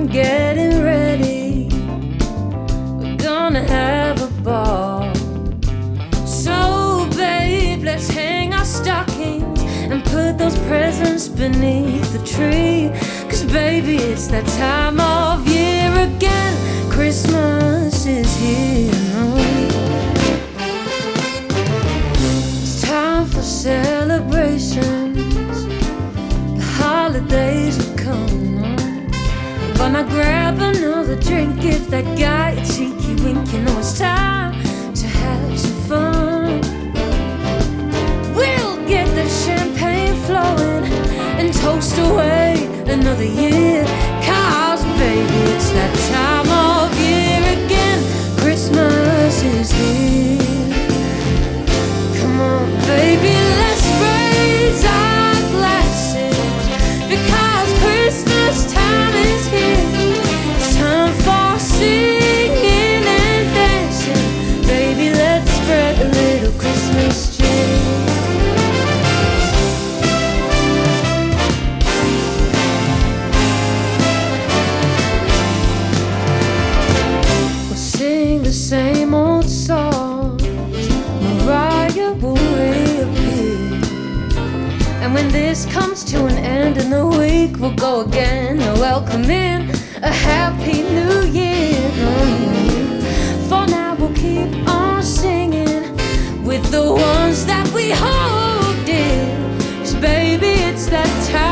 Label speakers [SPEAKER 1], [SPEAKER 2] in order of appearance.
[SPEAKER 1] I'm getting ready. We're gonna have a ball. So babe, let's hang our stockings and put those presents beneath the tree. 'Cause baby, it's that time of year again. Christmas is here. It's time for celebrations. The holidays have come. Gonna grab another drink if that guy a cheeky wink. You know it's time to have some fun. We'll get the champagne flowing and toast away another year. 'Cause baby, it's that time of year again. Christmas is here. Come on baby, let's raise our glasses, because Christmas time is here. It's time for singing and dancing. Baby, let's spread a little Christmas cheer. We'll sing the same old songs. Mariah will reappear. And when this comes to an end in the week, we'll go again, welcome in a happy new year. For now we'll keep on singing with the ones that we hold dear. 'Cause baby, it's that time